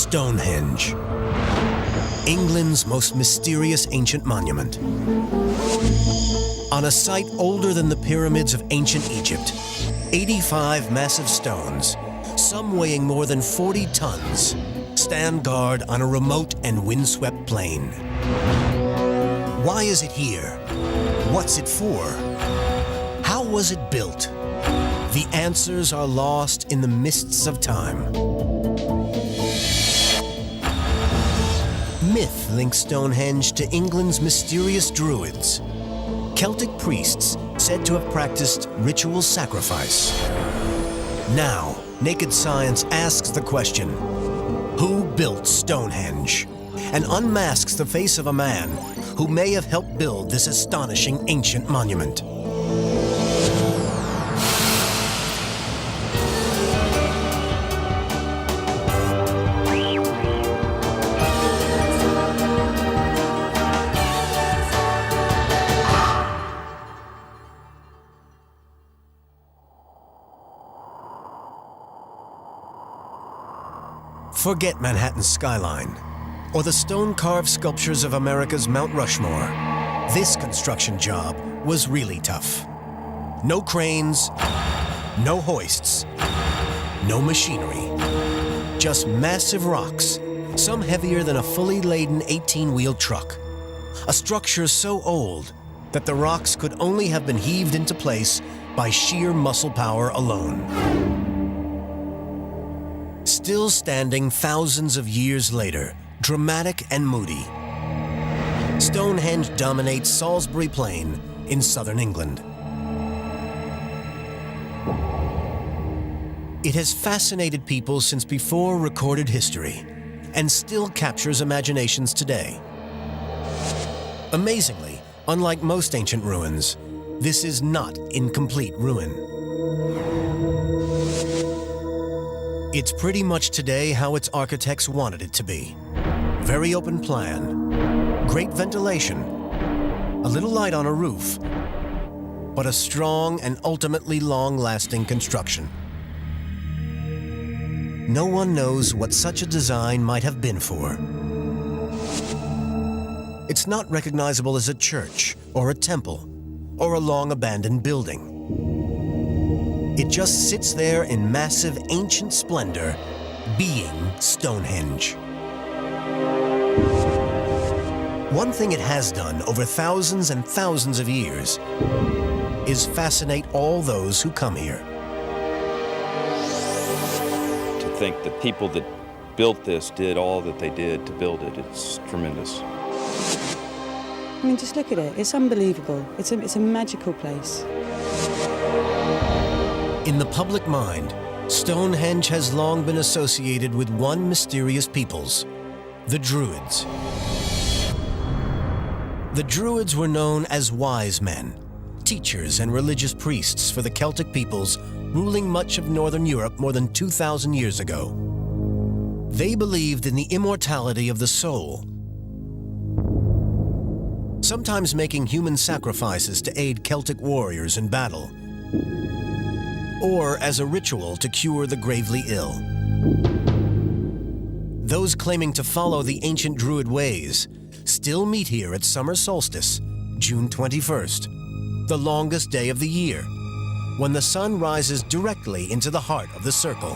Stonehenge, England's most mysterious ancient monument. On a site older than the pyramids of ancient Egypt, 85 massive stones, some weighing more than 40 tons, stand guard on a remote and windswept plain. Why is it here? What's it for? How was it built? The answers are lost in the mists of time. Myth links Stonehenge to England's mysterious druids, Celtic priests said to have practiced ritual sacrifice. Now, naked science asks the question, who built Stonehenge? And unmasks the face of a man who may have helped build this astonishing ancient monument. Forget Manhattan's skyline, or the stone-carved sculptures of America's Mount Rushmore. This construction job was really tough. No cranes, no hoists, no machinery. Just massive rocks, some heavier than a fully laden 18-wheel truck. A structure so old that the rocks could only have been heaved into place by sheer muscle power alone. Still standing thousands of years later, dramatic and moody, Stonehenge dominates Salisbury Plain in southern England. It has fascinated people since before recorded history and still captures imaginations today. Amazingly, unlike most ancient ruins, this is not incomplete ruin. It's pretty much today how its architects wanted it to be. Very open plan, great ventilation, a little light on a roof, but a strong and ultimately long-lasting construction. No one knows what such a design might have been for. It's not recognizable as a church or a temple or a long-abandoned building. It just sits there in massive ancient splendor, being Stonehenge. One thing it has done over thousands and thousands of years is fascinate all those who come here. To think that people that built this did all that they did to build it, it's tremendous. I mean, just look at it. It's unbelievable. It's a magical place. In the public mind, Stonehenge has long been associated with one mysterious peoples, the Druids. The Druids were known as wise men, teachers and religious priests for the Celtic peoples ruling much of northern Europe more than 2,000 years ago. They believed in the immortality of the soul, sometimes making human sacrifices to aid Celtic warriors in battle, or as a ritual to cure the gravely ill. Those claiming to follow the ancient Druid ways still meet here at summer solstice, June 21st, the longest day of the year, when the sun rises directly into the heart of the circle.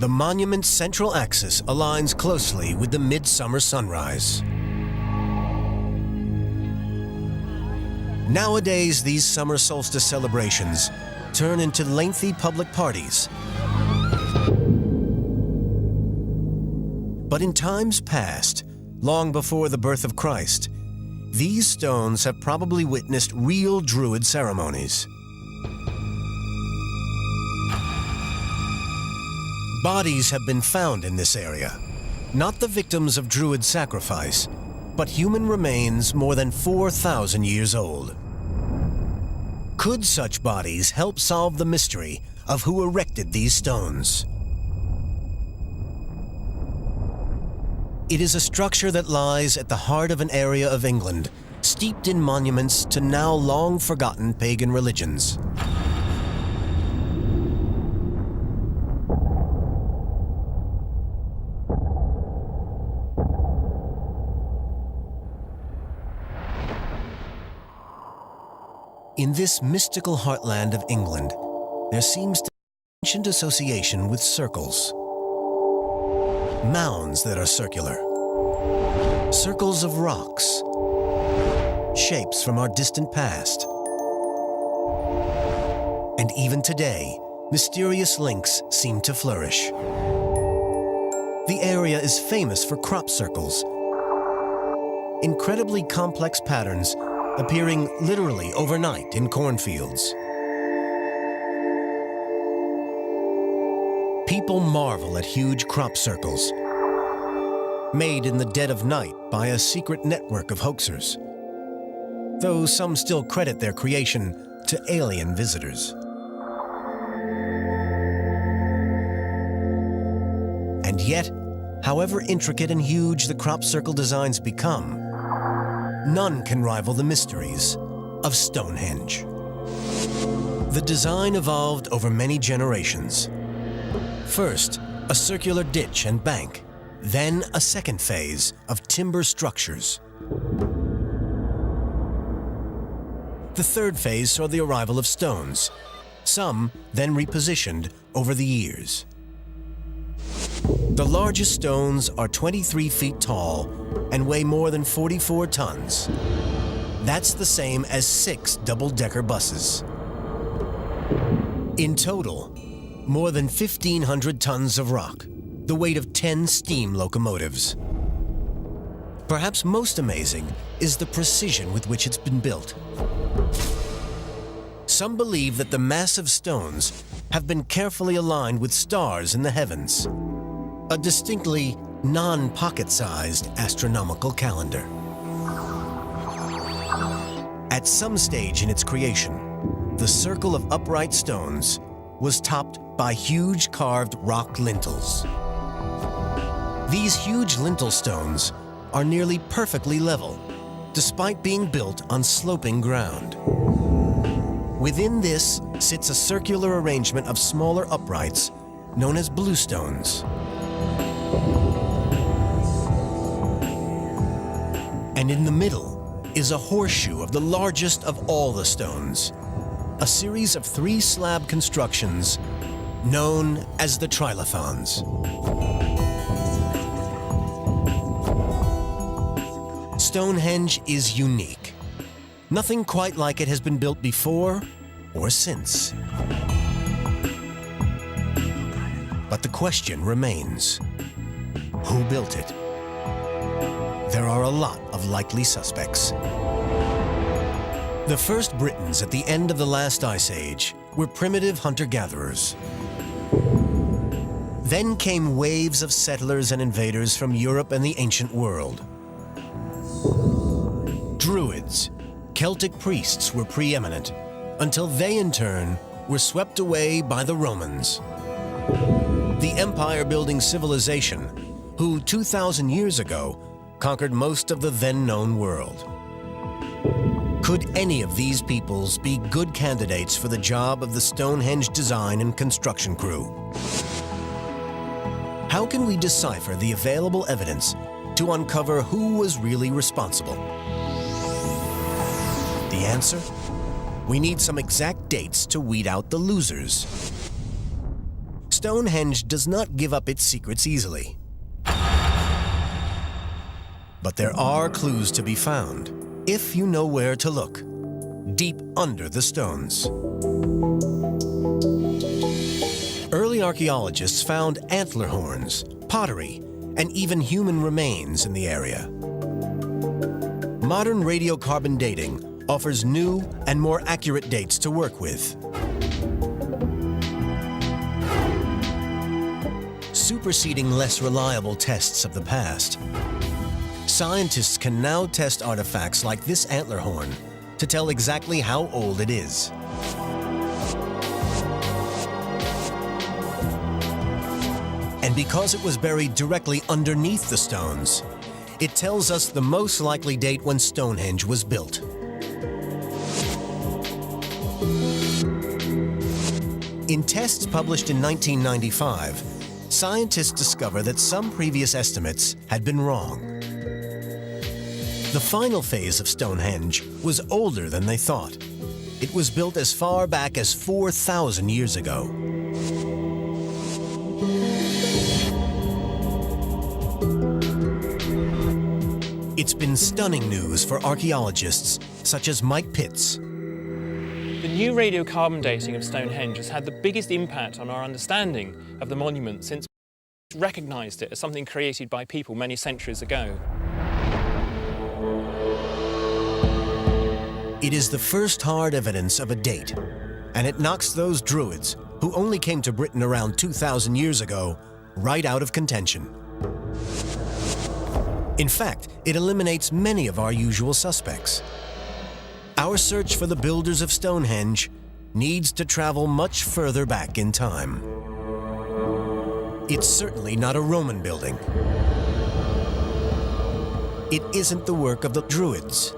The monument's central axis aligns closely with the midsummer sunrise. Nowadays, these summer solstice celebrations turn into lengthy public parties. But in times past, long before the birth of Christ, these stones have probably witnessed real Druid ceremonies. Bodies have been found in this area, not the victims of Druid sacrifice, but human remains more than 4,000 years old. Could such bodies help solve the mystery of who erected these stones? It is a structure that lies at the heart of an area of England, steeped in monuments to now long-forgotten pagan religions. this mystical heartland of England, there seems to be an ancient association with circles. Mounds that are circular. Circles of rocks. Shapes from our distant past. And even today, mysterious links seem to flourish. The area is famous for crop circles, incredibly complex patterns appearing literally overnight in cornfields. People marvel at huge crop circles, made in the dead of night by a secret network of hoaxers, though some still credit their creation to alien visitors. And yet, however intricate and huge the crop circle designs become, none can rival the mysteries of Stonehenge. The design evolved over many generations. First, a circular ditch and bank, then a second phase of timber structures. The third phase saw the arrival of stones, some then repositioned over the years. The largest stones are 23 feet tall and weigh more than 44 tons. That's the same as 6 double-decker buses. In total, more than 1,500 tons of rock, the weight of 10 steam locomotives. Perhaps most amazing is the precision with which it's been built. Some believe that the massive stones have been carefully aligned with stars in the heavens, a distinctly non-pocket-sized astronomical calendar. At some stage in its creation, the circle of upright stones was topped by huge carved rock lintels. These huge lintel stones are nearly perfectly level, despite being built on sloping ground. Within this sits a circular arrangement of smaller uprights known as bluestones. And in the middle is a horseshoe of the largest of all the stones, a series of 3 slab constructions known as the trilithons. Stonehenge is unique. Nothing quite like it has been built before or since. But the question remains, who built it? There are a lot of likely suspects. The first Britons at the end of the last ice age were primitive hunter-gatherers. Then came waves of settlers and invaders from Europe and the ancient world. Druids, Celtic priests were preeminent, until they in turn were swept away by the Romans. The empire-building civilization, who 2,000 years ago conquered most of the then-known world. Could any of these peoples be good candidates for the job of the Stonehenge design and construction crew? How can we decipher the available evidence to uncover who was really responsible? The answer? We need some exact dates to weed out the losers. Stonehenge does not give up its secrets easily. But there are clues to be found, if you know where to look, deep under the stones. Early archaeologists found antler horns, pottery, and even human remains in the area. Modern radiocarbon dating offers new and more accurate dates to work with. Superseding less reliable tests of the past, scientists can now test artifacts like this antler horn to tell exactly how old it is. And because it was buried directly underneath the stones, it tells us the most likely date when Stonehenge was built. In tests published in 1995, scientists discovered that some previous estimates had been wrong. The final phase of Stonehenge was older than they thought. It was built as far back as 4,000 years ago. It's been stunning news for archaeologists such as Mike Pitts. The new radiocarbon dating of Stonehenge has had the biggest impact on our understanding of the monument since we recognised it as something created by people many centuries ago. It is the first hard evidence of a date, and it knocks those druids, who only came to Britain around 2,000 years ago, right out of contention. In fact, it eliminates many of our usual suspects. Our search for the builders of Stonehenge needs to travel much further back in time. It's certainly not a Roman building. It isn't the work of the druids,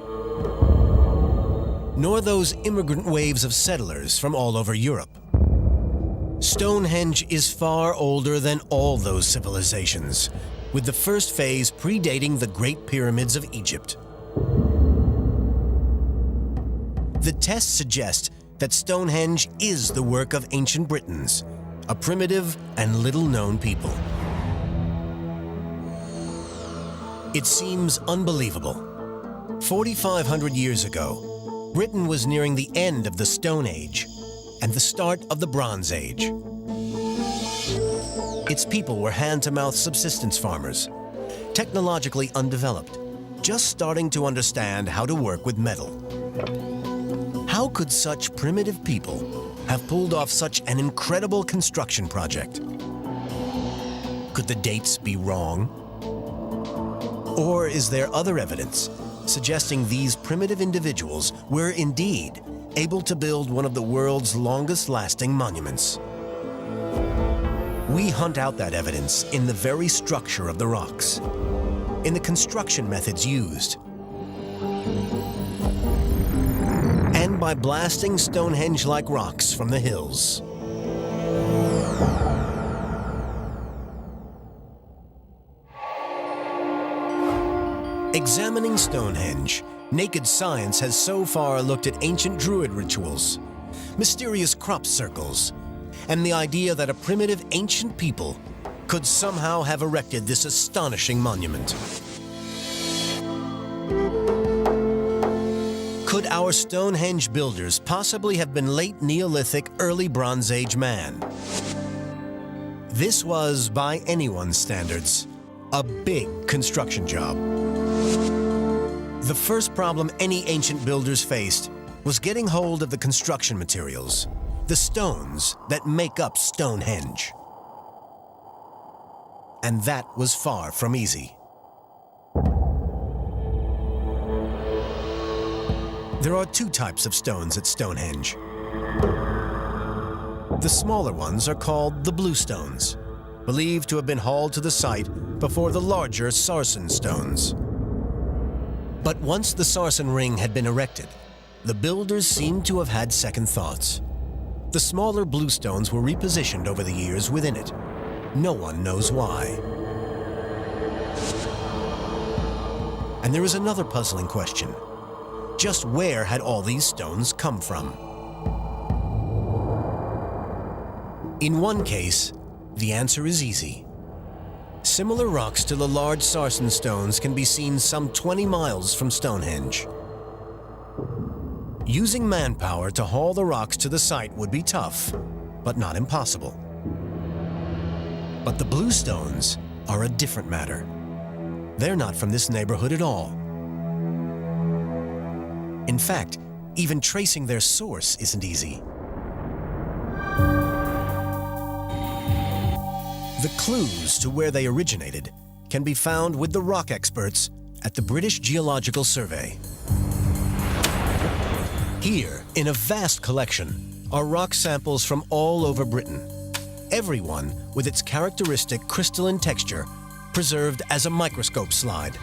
nor those immigrant waves of settlers from all over Europe. Stonehenge is far older than all those civilizations, with the first phase predating the Great Pyramids of Egypt. The tests suggest that Stonehenge is the work of Ancient Britons, a primitive and little-known people. It seems unbelievable. 4,500 years ago, Britain was nearing the end of the Stone Age and the start of the Bronze Age. Its people were hand-to-mouth subsistence farmers, technologically undeveloped, just starting to understand how to work with metal. How could such primitive people have pulled off such an incredible construction project? Could the dates be wrong? Or is there other evidence suggesting these primitive individuals were indeed able to build one of the world's longest-lasting monuments? We hunt out that evidence in the very structure of the rocks, in the construction methods used, and by blasting Stonehenge-like rocks from the hills. Examining Stonehenge, naked science has so far looked at ancient druid rituals, mysterious crop circles, and the idea that a primitive ancient people could somehow have erected this astonishing monument. Could our Stonehenge builders possibly have been late Neolithic, early Bronze Age man? This was, by anyone's standards, a big construction job. The first problem any ancient builders faced was getting hold of the construction materials, the stones that make up Stonehenge. And that was far from easy. There are two types of stones at Stonehenge. The smaller ones are called the blue stones, believed to have been hauled to the site before the larger sarsen stones. But once the sarsen ring had been erected, the builders seemed to have had second thoughts. The smaller blue stones were repositioned over the years within it. No one knows why. And there is another puzzling question. Just where had all these stones come from? In one case, the answer is easy. Similar rocks to the large sarsen stones can be seen some 20 miles from Stonehenge. Using manpower to haul the rocks to the site would be tough, but not impossible. But the blue stones are a different matter. They're not from this neighborhood at all. In fact, even tracing their source isn't easy. The clues to where they originated can be found with the rock experts at the British Geological Survey. Here, in a vast collection, are rock samples from all over Britain, every one with its characteristic crystalline texture preserved as a microscope slide.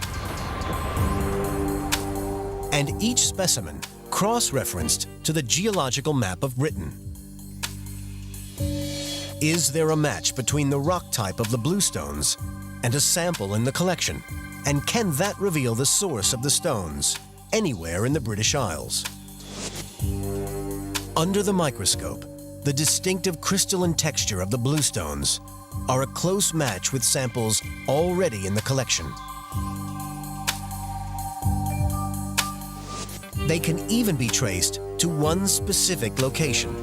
And each specimen cross-referenced to the geological map of Britain. Is there a match between the rock type of the blue stones and a sample in the collection? And can that reveal the source of the stones anywhere in the British Isles? Under the microscope, the distinctive crystalline texture of the bluestones are a close match with samples already in the collection. They can even be traced to one specific location: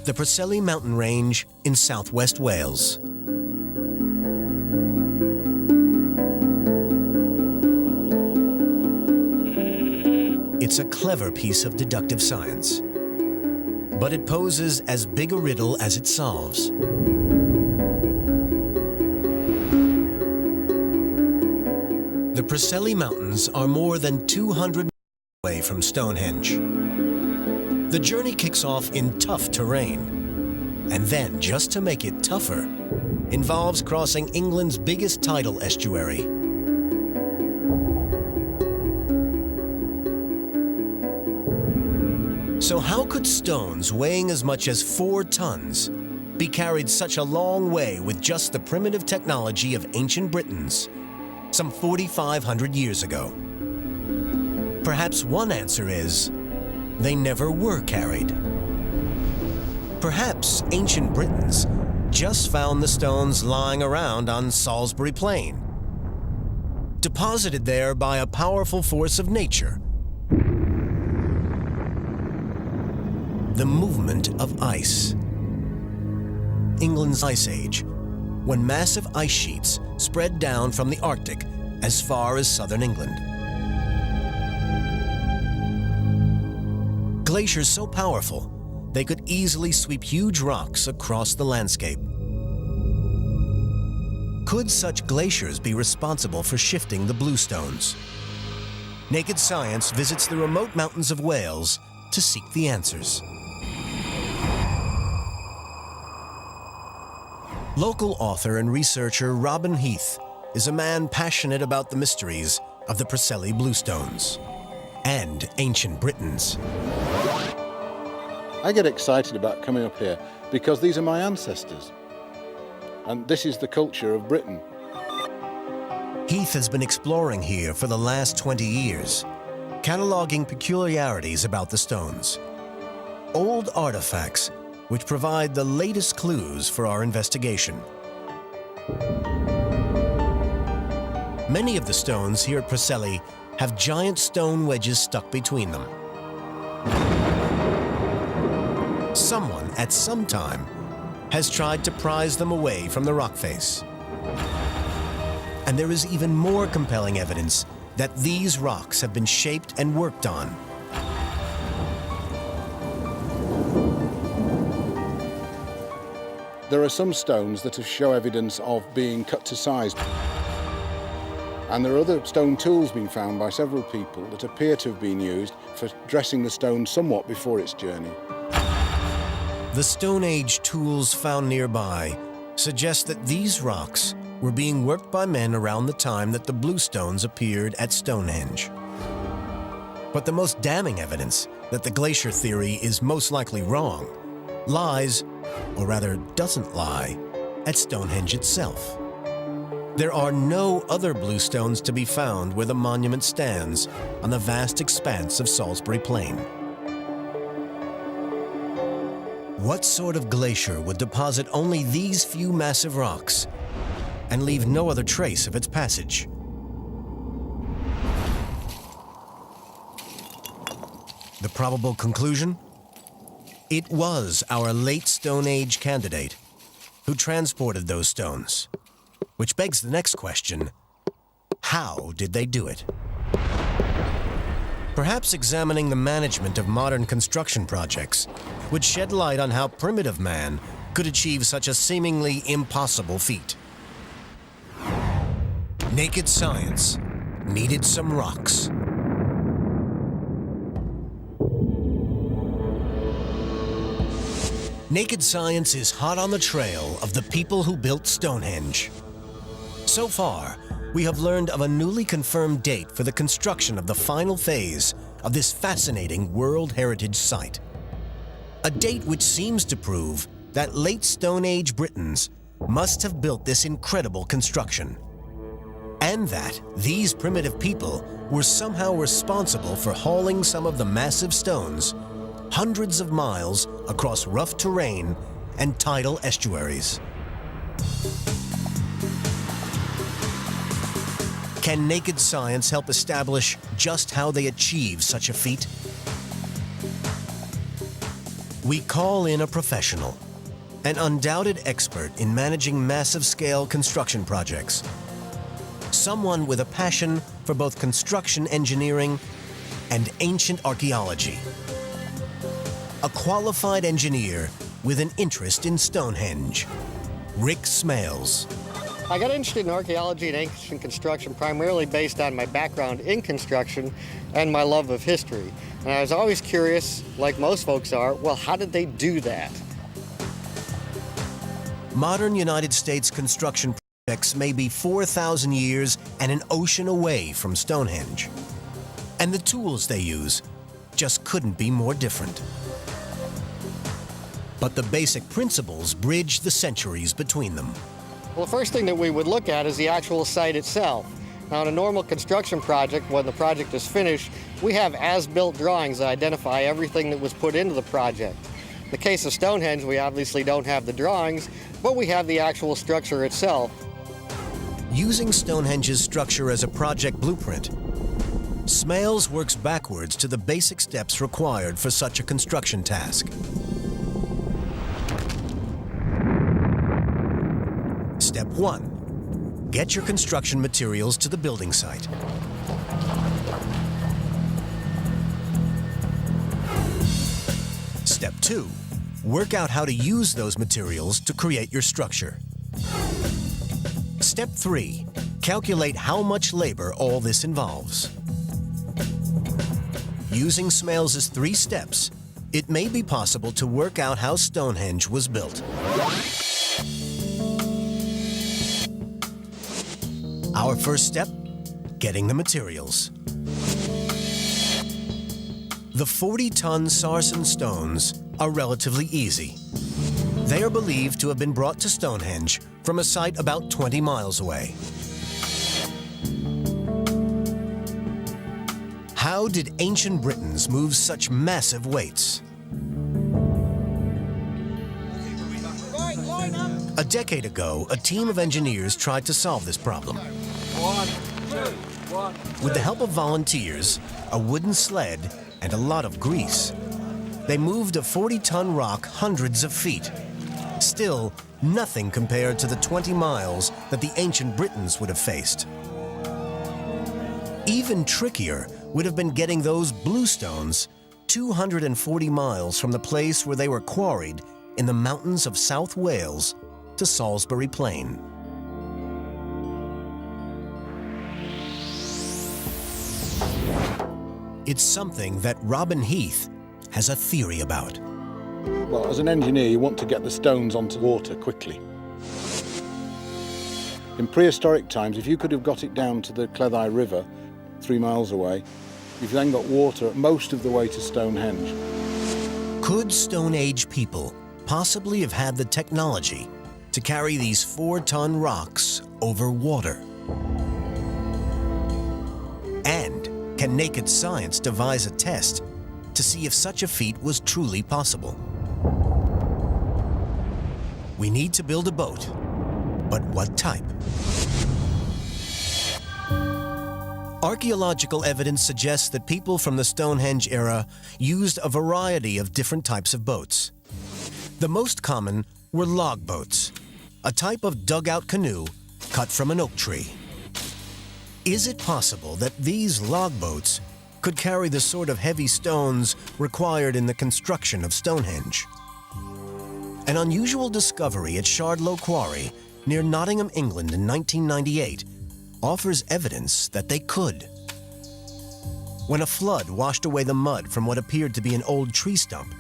the Preseli mountain range in southwest Wales. It's a clever piece of deductive science, but it poses as big a riddle as it solves. The Preseli Mountains are more than 200 miles away from Stonehenge. The journey kicks off in tough terrain, and then, just to make it tougher, involves crossing England's biggest tidal estuary. So how could stones weighing as much as 4 tons be carried such a long way with just the primitive technology of ancient Britons some 4,500 years ago? Perhaps one answer is they never were carried. Perhaps ancient Britons just found the stones lying around on Salisbury Plain, deposited there by a powerful force of nature. The movement of ice. England's Ice Age, when massive ice sheets spread down from the Arctic as far as southern England. Glaciers so powerful, they could easily sweep huge rocks across the landscape. Could such glaciers be responsible for shifting the bluestones? Naked Science visits the remote mountains of Wales to seek the answers. Local author and researcher Robin Heath is a man passionate about the mysteries of the Preseli Bluestones and ancient Britons. I get excited about coming up here because these are my ancestors, and this is the culture of Britain. Heath has been exploring here for the last 20 years, cataloging peculiarities about the stones, old artifacts which provide the latest clues for our investigation. Many of the stones here at Preseli have giant stone wedges stuck between them. Someone at some time has tried to prise them away from the rock face. And there is even more compelling evidence that these rocks have been shaped and worked on. There are some stones that show evidence of being cut to size. And there are other stone tools being found by several people that appear to have been used for dressing the stone somewhat before its journey. The Stone Age tools found nearby suggest that these rocks were being worked by men around the time that the bluestones appeared at Stonehenge. But the most damning evidence that the glacier theory is most likely wrong lies, or rather doesn't lie, at Stonehenge itself. There are no other bluestones to be found where the monument stands on the vast expanse of Salisbury Plain. What sort of glacier would deposit only these few massive rocks and leave no other trace of its passage? The probable conclusion? It was our late Stone Age candidate who transported those stones, which begs the next question: how did they do it? Perhaps examining the management of modern construction projects would shed light on how primitive man could achieve such a seemingly impossible feat. Naked Science needed some rocks. Naked Science is hot on the trail of the people who built Stonehenge. So far, we have learned of a newly confirmed date for the construction of the final phase of this fascinating World Heritage Site. A date which seems to prove that late Stone Age Britons must have built this incredible construction, and that these primitive people were somehow responsible for hauling some of the massive stones hundreds of miles across rough terrain and tidal estuaries. Can naked science help establish just how they achieve such a feat? We call in a professional, an undoubted expert in managing massive-scale construction projects, someone with a passion for both construction engineering and ancient archaeology, a qualified engineer with an interest in Stonehenge, Rick Smales. I got interested in archaeology and ancient construction primarily based on my background in construction and my love of history. And I was always curious, like most folks are, well, how did they do that? Modern United States construction projects may be 4,000 years and an ocean away from Stonehenge. And the tools they use just couldn't be more different. But the basic principles bridge the centuries between them. Well, the first thing that we would look at is the actual site itself. Now, in a normal construction project, when the project is finished, we have as-built drawings that identify everything that was put into the project. In the case of Stonehenge, we obviously don't have the drawings, but we have the actual structure itself. Using Stonehenge's structure as a project blueprint, Smales works backwards to the basic steps required for such a construction task. Step 1. Get your construction materials to the building site. Step 2. Work out how to use those materials to create your structure. Step 3. Calculate how much labor all this involves. Using Smales' 3 steps, it may be possible to work out how Stonehenge was built. Our first step, getting the materials. The 40-ton sarsen stones are relatively easy. They are believed to have been brought to Stonehenge from a site about 20 miles away. How did ancient Britons move such massive weights? A decade ago, a team of engineers tried to solve this problem. With the help of volunteers, a wooden sled, and a lot of grease, they moved a 40-ton rock hundreds of feet. Still, nothing compared to the 20 miles that the ancient Britons would have faced. Even trickier would have been getting those blue stones 240 miles from the place where they were quarried in the mountains of South Wales to Salisbury Plain. It's something that Robin Heath has a theory about. Well, as an engineer, you want to get the stones onto water quickly. In prehistoric times, if you could have got it down to the Cleddau River, 3 miles away, you've then got water most of the way to Stonehenge. Could Stone Age people possibly have had the technology to carry these 4-ton rocks over water? And can naked science devise a test to see if such a feat was truly possible? We need to build a boat, but what type? Archaeological evidence suggests that people from the Stonehenge era used a variety of different types of boats. The most common were log boats, a type of dugout canoe cut from an oak tree. Is it possible that these log boats could carry the sort of heavy stones required in the construction of Stonehenge? An unusual discovery at Shardlow Quarry near Nottingham, England in 1998 offers evidence that they could. When a flood washed away the mud from what appeared to be an old tree stump,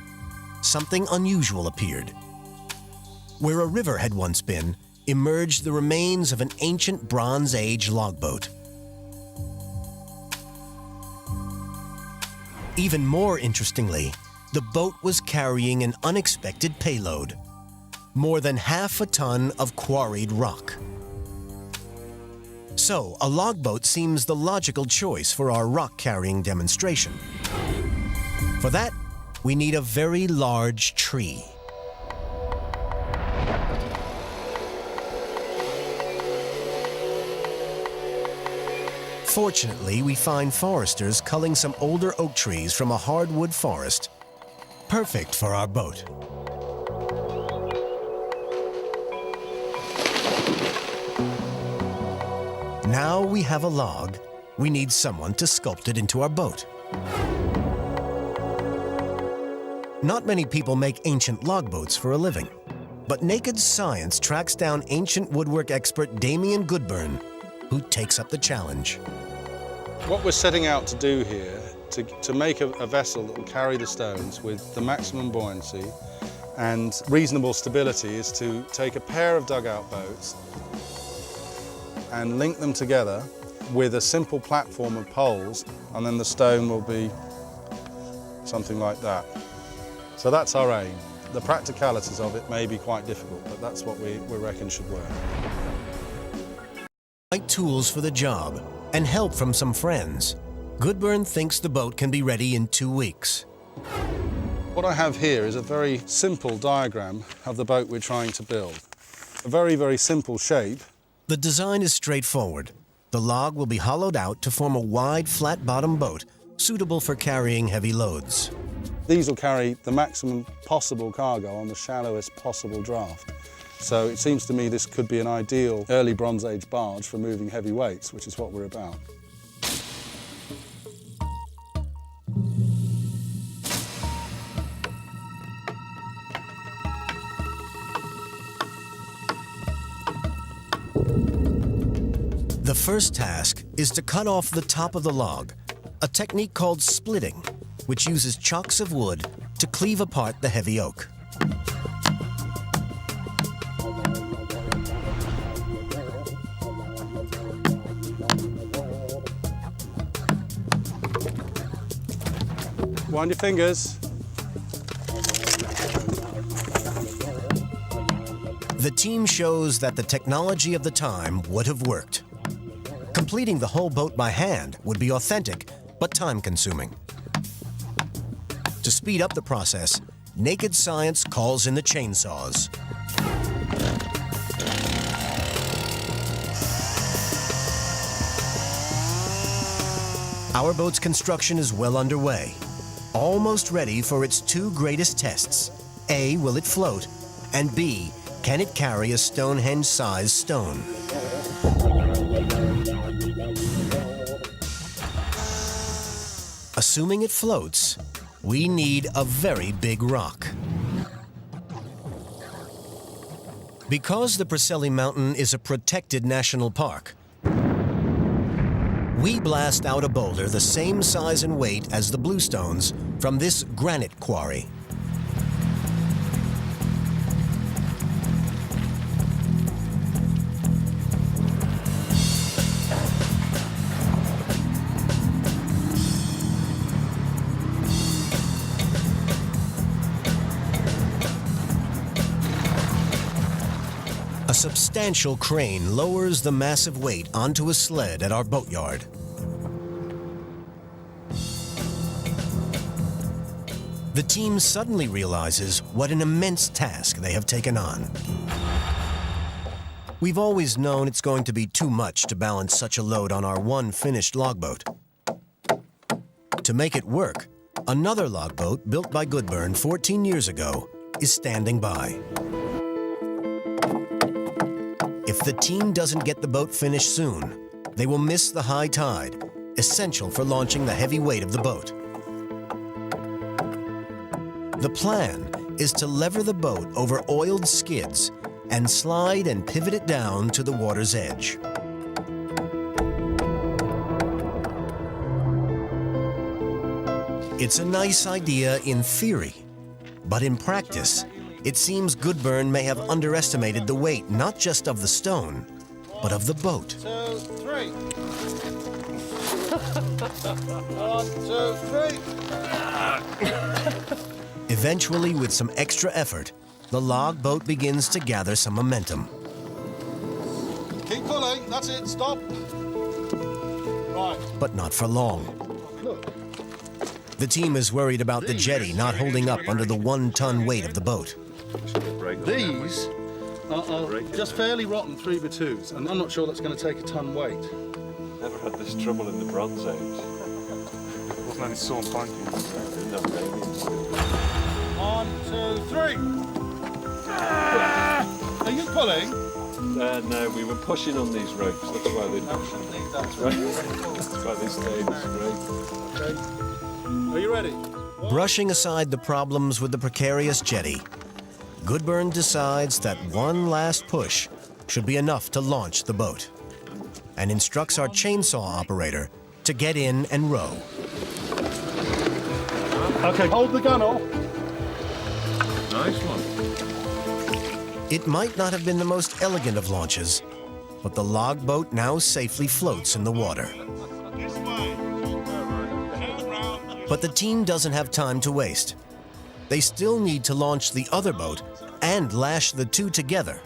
something unusual appeared. Where a river had once been, emerged the remains of an ancient Bronze Age logboat. Even more interestingly, the boat was carrying an unexpected payload, more than half a ton of quarried rock. So, a logboat seems the logical choice for our rock-carrying demonstration. For that, we need a very large tree. Fortunately, we find foresters culling some older oak trees from a hardwood forest. Perfect for our boat. Now we have a log, we need someone to sculpt it into our boat. Not many people make ancient logboats for a living, but Naked Science tracks down ancient woodwork expert Damien Goodburn, who takes up the challenge. What we're setting out to do here, to make a vessel that will carry the stones with the maximum buoyancy and reasonable stability, is to take a pair of dugout boats and link them together with a simple platform of poles, and then the stone will be something like that. So that's our aim. The practicalities of it may be quite difficult, but that's what we reckon should work. Right tools for the job and help from some friends. Goodburn thinks the boat can be ready in 2 weeks. What I have here is a very simple diagram of the boat we're trying to build. A very, very simple shape. The design is straightforward. The log will be hollowed out to form a wide, flat-bottom boat suitable for carrying heavy loads. These will carry the maximum possible cargo on the shallowest possible draft. So it seems to me this could be an ideal early Bronze Age barge for moving heavy weights, which is what we're about. The first task is to cut off the top of the log, a technique called splitting, which uses chunks of wood to cleave apart the heavy oak. Wind your fingers. The team shows that the technology of the time would have worked. Completing the whole boat by hand would be authentic, but time-consuming. To speed up the process, Naked Science calls in the chainsaws. Our boat's construction is well underway, almost ready for its 2 greatest tests. A, will it float? And B, can it carry a Stonehenge-sized stone? Assuming it floats, we need a very big rock. Because the Preseli Mountain is a protected national park, we blast out a boulder the same size and weight as the bluestones from this granite quarry. A substantial crane lowers the massive weight onto a sled at our boatyard. The team suddenly realizes what an immense task they have taken on. We've always known it's going to be too much to balance such a load on our one finished logboat. To make it work, another logboat built by Goodburn 14 years ago is standing by. If the team doesn't get the boat finished soon, they will miss the high tide, essential for launching the heavy weight of the boat. The plan is to lever the boat over oiled skids and slide and pivot it down to the water's edge. It's a nice idea in theory, but in practice, it seems Goodburn may have underestimated the weight not just of the stone, but of the boat. 1, 2, 3. 1, 2, 3. Eventually, with some extra effort, the log boat begins to gather some momentum. Keep pulling, that's it, stop. Right. But not for long. Look. The team is worried about the jetty not holding up under the 1-ton weight of the boat. These are just fairly rotten 3x2s, and I'm not sure that's going to take a ton weight. Never had this trouble in the Bronze Age. Wasn't any sawn planking. 1, 2, 3. Are you pulling? No, we were pushing on these ropes. That's why they. That's why they stayed straight. Okay. Are you ready? Brushing aside the problems with the precarious jetty, Goodburn decides that one last push should be enough to launch the boat, and instructs our chainsaw operator to get in and row. Okay, hold the gun off. Nice one. It might not have been the most elegant of launches, but the log boat now safely floats in the water. But the team doesn't have time to waste. They still need to launch the other boat and lash the two together.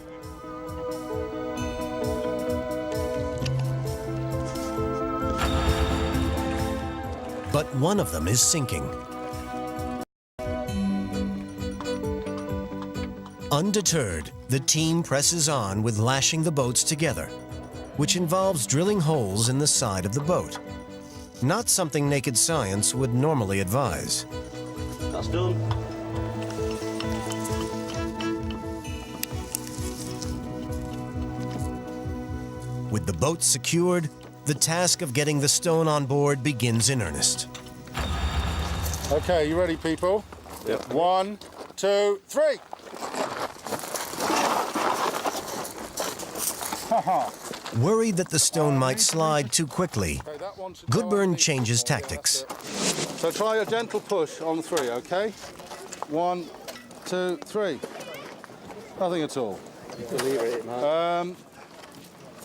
But one of them is sinking. Undeterred, the team presses on with lashing the boats together, which involves drilling holes in the side of the boat. Not something naked science would normally advise. That's done. With the boat secured, the task of getting the stone on board begins in earnest. Okay, you ready, people? Yep. 1, 2, 3. Worried that the stone might slide too quickly, Okay, that one should go Goodburn underneath. changes tactics. So try a gentle push on 3, okay? 1, 2, 3. Nothing at all.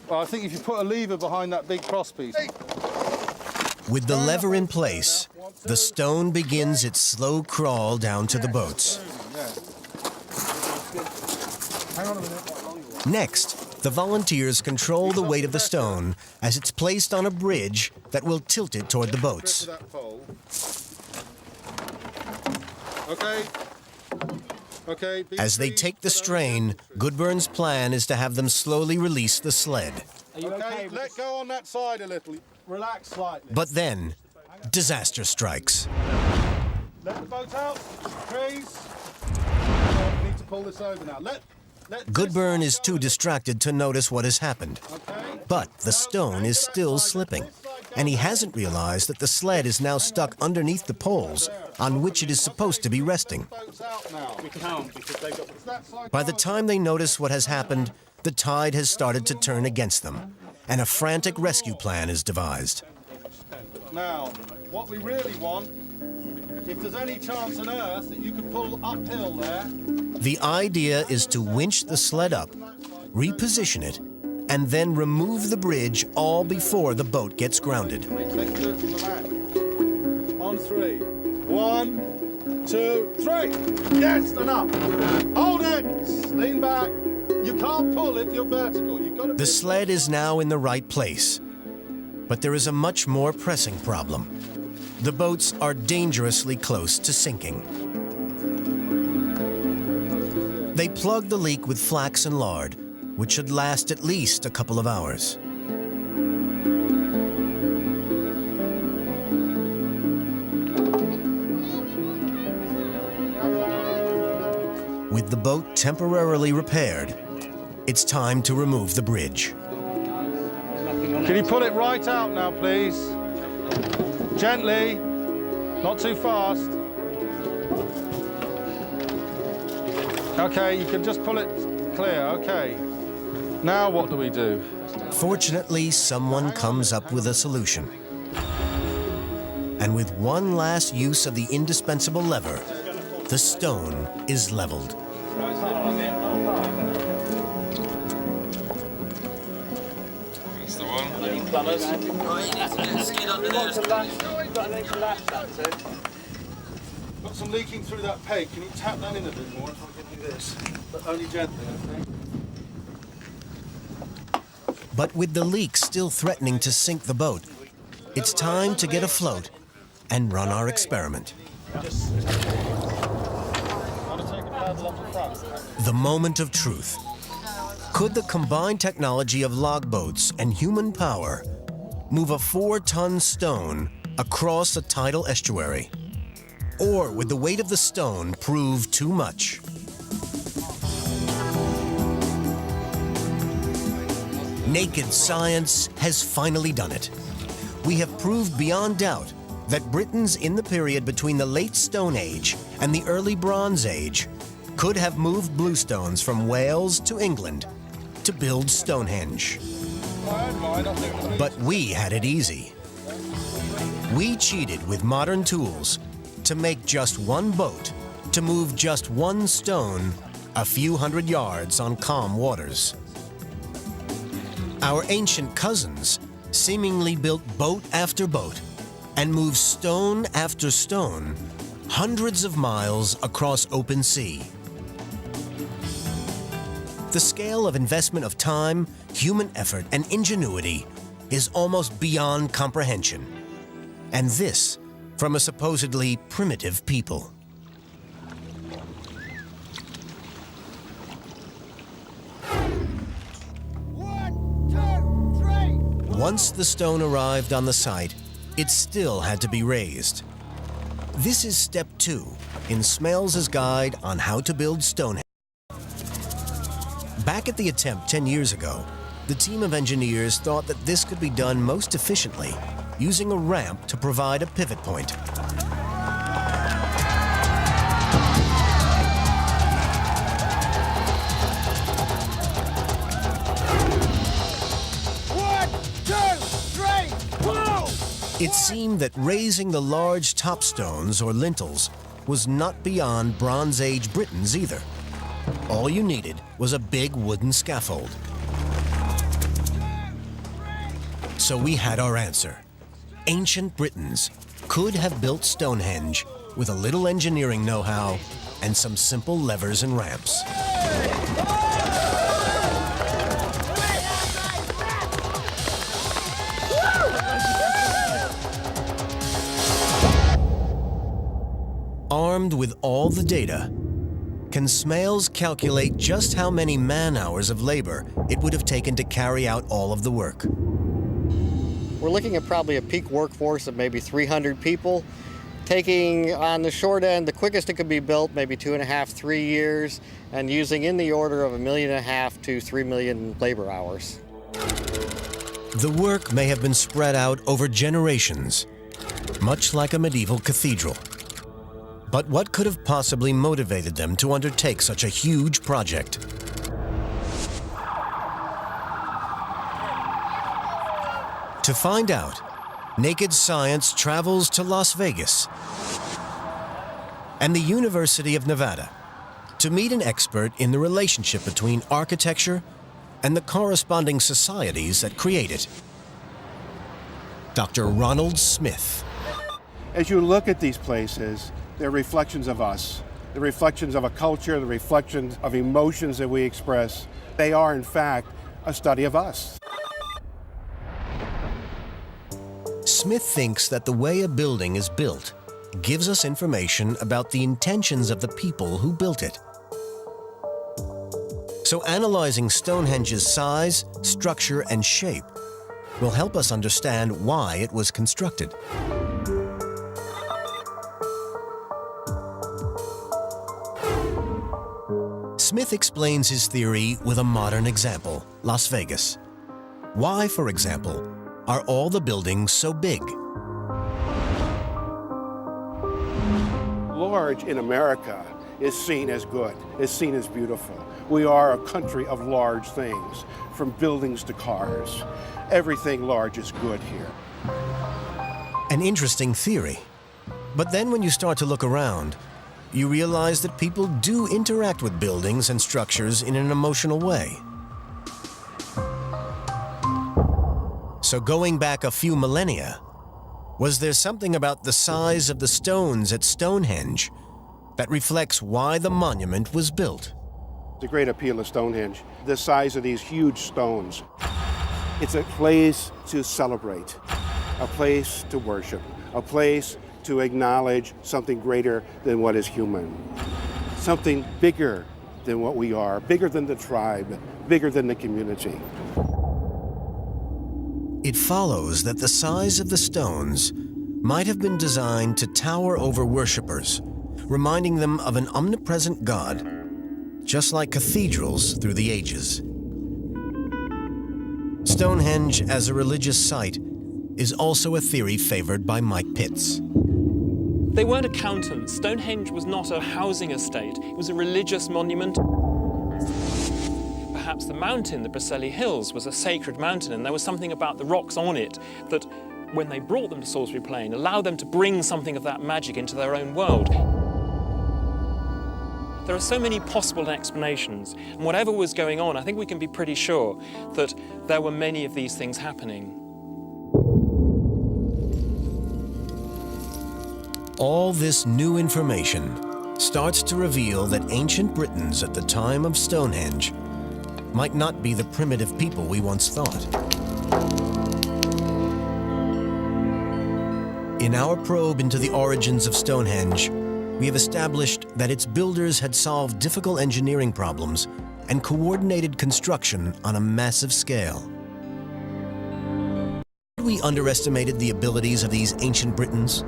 Well, I think if you put a lever behind that big crosspiece. With the lever in place, the stone begins its slow crawl down to the boats. Next, the volunteers control the weight of the stone as it's placed on a bridge that will tilt it toward the boats. Okay. Okay. As they take the strain, Goodburn's plan is to have them slowly release the sled. Okay, let go on that side a little. Relax slightly. But then, disaster strikes. Let the boat out, please. We need to pull this over now. Let Goodburn is too distracted to notice what has happened. But the stone is still slipping, and he hasn't realized that the sled is now stuck underneath the poles on which it is supposed to be resting. By the time they notice what has happened, the tide has started to turn against them, and a frantic rescue plan is devised. Now, what we really want, if there's any chance on earth that you could pull uphill there. The idea is to winch the sled up, reposition it, and then remove the bridge all before the boat gets grounded. On 3. 1, 2, 3. Yes, enough. Hold it. Lean back. You can't pull if you're vertical. You've got to. The sled is now in the right place, but there is a much more pressing problem. The boats are dangerously close to sinking. They plug the leak with flax and lard, which should last at least a couple of hours. With the boat temporarily repaired, it's time to remove the bridge. Can you pull it right out now, please? Gently, not too fast. Okay, you can just pull it clear, okay. Now what do we do? Fortunately, someone comes up with a solution. And with one last use of the indispensable lever, the stone is leveled. That's the one. Got some leaking through that peg. Can you tap that in a bit more if I give you this? But only gently, okay? But with the leak still threatening to sink the boat, it's time to get afloat and run our experiment. The moment of truth. Could the combined technology of logboats and human power move a 4-ton stone across a tidal estuary? Or would the weight of the stone prove too much? Naked science has finally done it. We have proved beyond doubt that Britons in the period between the late Stone Age and the early Bronze Age could have moved bluestones from Wales to England to build Stonehenge. But we had it easy. We cheated with modern tools to make just one boat, to move just one stone a few hundred yards on calm waters. Our ancient cousins seemingly built boat after boat and moved stone after stone hundreds of miles across open sea. The scale of investment of time, human effort, and ingenuity is almost beyond comprehension. And this from a supposedly primitive people. Once the stone arrived on the site, it still had to be raised. This is step 2 in Smales' guide on how to build Stonehenge. Back at the attempt 10 years ago, the team of engineers thought that this could be done most efficiently using a ramp to provide a pivot point. It seemed that raising the large topstones or lintels was not beyond Bronze Age Britons either. All you needed was a big wooden scaffold. So we had our answer. Ancient Britons could have built Stonehenge with a little engineering know-how and some simple levers and ramps. Armed with all the data, can Smales calculate just how many man-hours of labor it would have taken to carry out all of the work? We're looking at probably a peak workforce of maybe 300 people, taking on the short end, the quickest it could be built, maybe 2.5, 3 years, and using in the order of 1.5 million to 3 million labor hours. The work may have been spread out over generations, much like a medieval cathedral. But what could have possibly motivated them to undertake such a huge project? To find out, Naked Science travels to Las Vegas and the University of Nevada to meet an expert in the relationship between architecture and the corresponding societies that create it. Dr. Ronald Smith. As you look at these places, they're reflections of us. They're reflections of a culture, the reflections of emotions that we express. They are, in fact, a study of us. Smith thinks that the way a building is built gives us information about the intentions of the people who built it. So analyzing Stonehenge's size, structure, and shape will help us understand why it was constructed. Smith explains his theory with a modern example, Las Vegas. Why, for example, are all the buildings so big? Large in America is seen as good, is seen as beautiful. We are a country of large things, from buildings to cars. Everything large is good here. An interesting theory. But then when you start to look around, you realize that people do interact with buildings and structures in an emotional way. So going back a few millennia, was there something about the size of the stones at Stonehenge that reflects why the monument was built? The great appeal of Stonehenge, the size of these huge stones. It's a place to celebrate, a place to worship, a place to acknowledge something greater than what is human, something bigger than what we are, bigger than the tribe, bigger than the community. It follows that the size of the stones might have been designed to tower over worshippers, reminding them of an omnipresent God, just like cathedrals through the ages. Stonehenge as a religious site is also a theory favored by Mike Pitts. They weren't accountants. Stonehenge was not a housing estate. It was a religious monument. Perhaps the mountain, the Braceli Hills, was a sacred mountain, and there was something about the rocks on it that, when they brought them to Salisbury Plain, allowed them to bring something of that magic into their own world. There are so many possible explanations, and whatever was going on, I think we can be pretty sure that there were many of these things happening. All this new information starts to reveal that ancient Britons at the time of Stonehenge might not be the primitive people we once thought. In our probe into the origins of Stonehenge, we have established that its builders had solved difficult engineering problems and coordinated construction on a massive scale. We underestimated the abilities of these ancient Britons.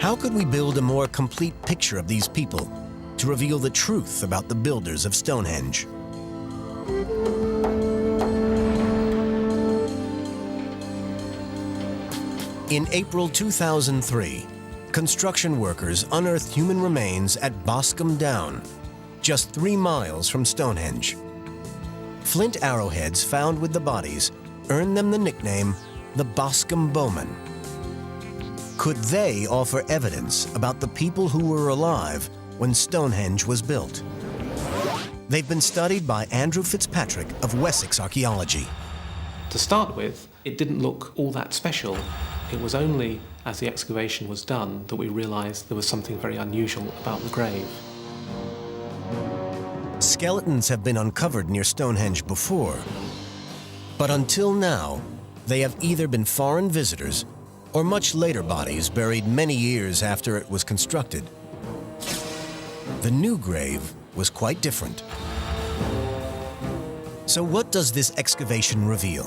How could we build a more complete picture of these people to reveal the truth about the builders of Stonehenge? In April 2003, construction workers unearthed human remains at Boscombe Down, just 3 miles from Stonehenge. Flint arrowheads found with the bodies earned them the nickname the Boscombe Bowmen. Could they offer evidence about the people who were alive when Stonehenge was built? They've been studied by Andrew Fitzpatrick of Wessex Archaeology. To start with, it didn't look all that special. It was only as the excavation was done that we realised there was something very unusual about the grave. Skeletons have been uncovered near Stonehenge before, but until now, they have either been foreign visitors or much later bodies buried many years after it was constructed. The new grave was quite different. So what does this excavation reveal?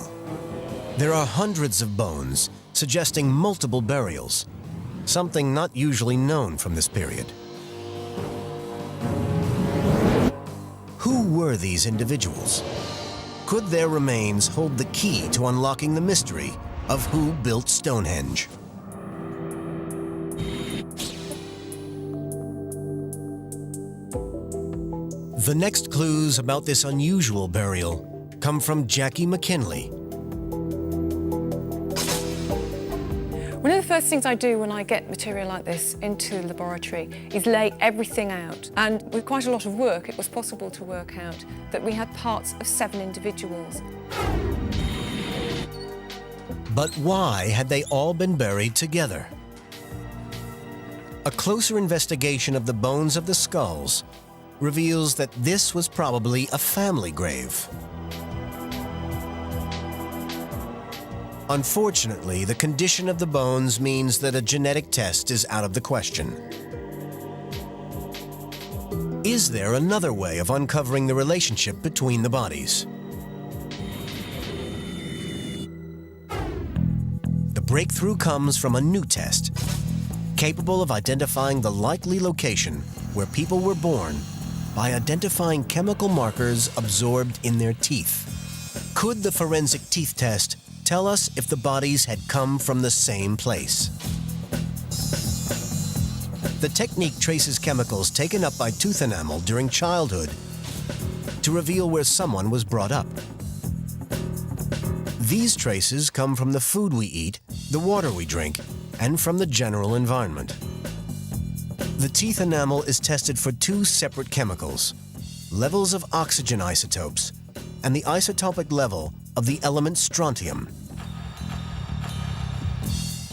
There are hundreds of bones suggesting multiple burials, something not usually known from this period. Who were these individuals? Could their remains hold the key to unlocking the mystery of who built Stonehenge? The next clues about this unusual burial come from Jackie McKinley. One of the first things I do when I get material like this into the laboratory is lay everything out. And with quite a lot of work, it was possible to work out that we had parts of 7 individuals. But why had they all been buried together? A closer investigation of the bones of the skulls reveals that this was probably a family grave. Unfortunately, the condition of the bones means that a genetic test is out of the question. Is there another way of uncovering the relationship between the bodies? The breakthrough comes from a new test, capable of identifying the likely location where people were born by identifying chemical markers absorbed in their teeth. Could the forensic teeth test tell us if the bodies had come from the same place? The technique traces chemicals taken up by tooth enamel during childhood to reveal where someone was brought up. These traces come from the food we eat, the water we drink, and from the general environment. The teeth enamel is tested for 2 separate chemicals, levels of oxygen isotopes, and the isotopic level of the element strontium.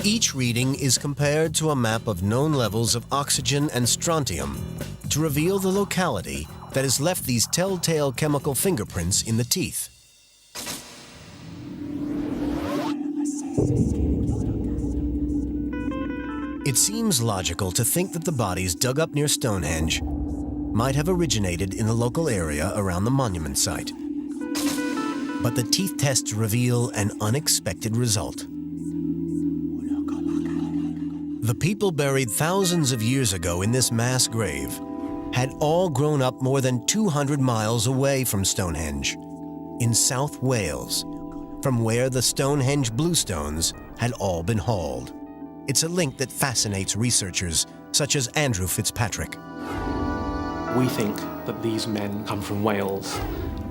Each reading is compared to a map of known levels of oxygen and strontium to reveal the locality that has left these telltale chemical fingerprints in the teeth. It seems logical to think that the bodies dug up near Stonehenge might have originated in the local area around the monument site. But the teeth tests reveal an unexpected result. The people buried thousands of years ago in this mass grave had all grown up more than 200 miles away from Stonehenge, in South Wales, from where the Stonehenge bluestones had all been hauled. It's a link that fascinates researchers such as Andrew Fitzpatrick. We think that these men come from Wales,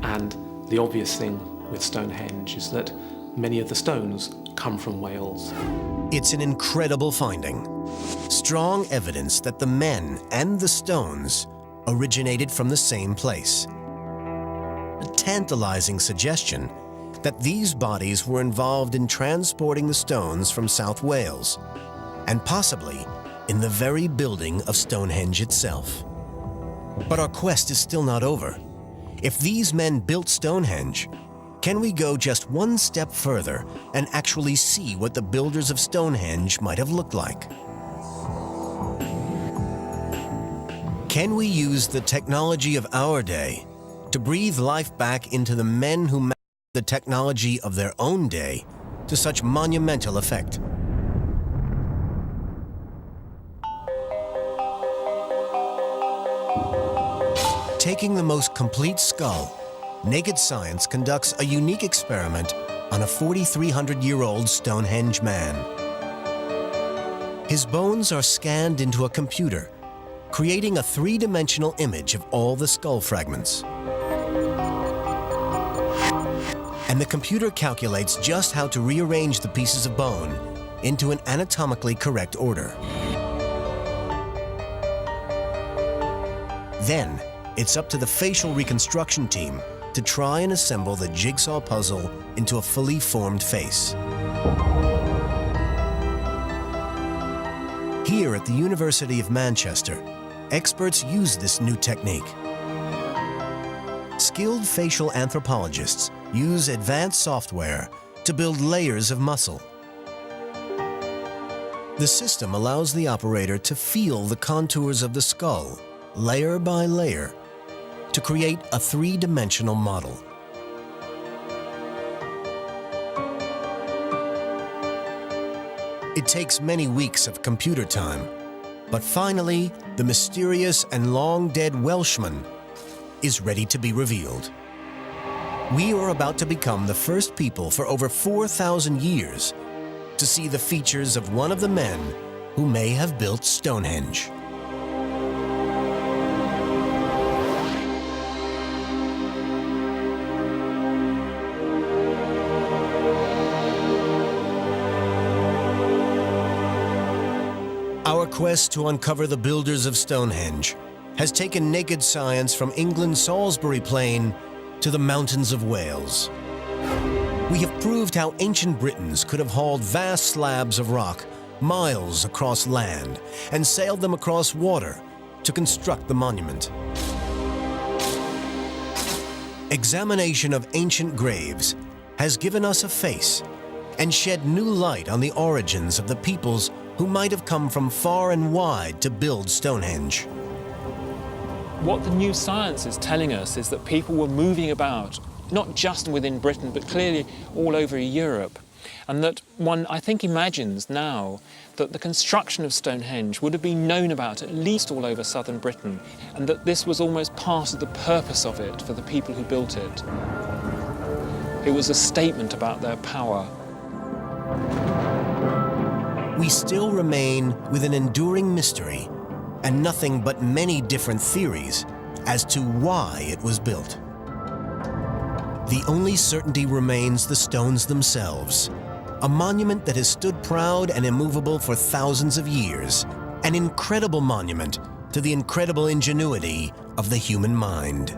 and the obvious thing with Stonehenge is that many of the stones come from Wales. It's an incredible finding. Strong evidence that the men and the stones originated from the same place. A tantalizing suggestion that these bodies were involved in transporting the stones from South Wales, and possibly in the very building of Stonehenge itself. But our quest is still not over. If these men built Stonehenge, can we go just one step further and actually see what the builders of Stonehenge might have looked like? Can we use the technology of our day to breathe life back into the men who mastered the technology of their own day to such monumental effect? Taking the most complete skull, Naked Science conducts a unique experiment on a 4,300-year-old Stonehenge man. His bones are scanned into a computer, creating a three-dimensional image of all the skull fragments. And the computer calculates just how to rearrange the pieces of bone into an anatomically correct order. Then, it's up to the facial reconstruction team to try and assemble the jigsaw puzzle into a fully formed face. Here at the University of Manchester, experts use this new technique. Skilled facial anthropologists use advanced software to build layers of muscle. The system allows the operator to feel the contours of the skull, layer by layer, to create a three-dimensional model. It takes many weeks of computer time, but finally, the mysterious and long-dead Welshman is ready to be revealed. We are about to become the first people for over 4,000 years to see the features of one of the men who may have built Stonehenge. Our quest to uncover the builders of Stonehenge has taken Naked Science from England's Salisbury Plain to the mountains of Wales. We have proved how ancient Britons could have hauled vast slabs of rock miles across land and sailed them across water to construct the monument. Examination of ancient graves has given us a face and shed new light on the origins of the peoples who might have come from far and wide to build Stonehenge. What the new science is telling us is that people were moving about, not just within Britain, but clearly all over Europe. And that one, I think, imagines now that the construction of Stonehenge would have been known about at least all over southern Britain, and that this was almost part of the purpose of it for the people who built it. It was a statement about their power. We still remain with an enduring mystery and nothing but many different theories as to why it was built. The only certainty remains the stones themselves, a monument that has stood proud and immovable for thousands of years, an incredible monument to the incredible ingenuity of the human mind.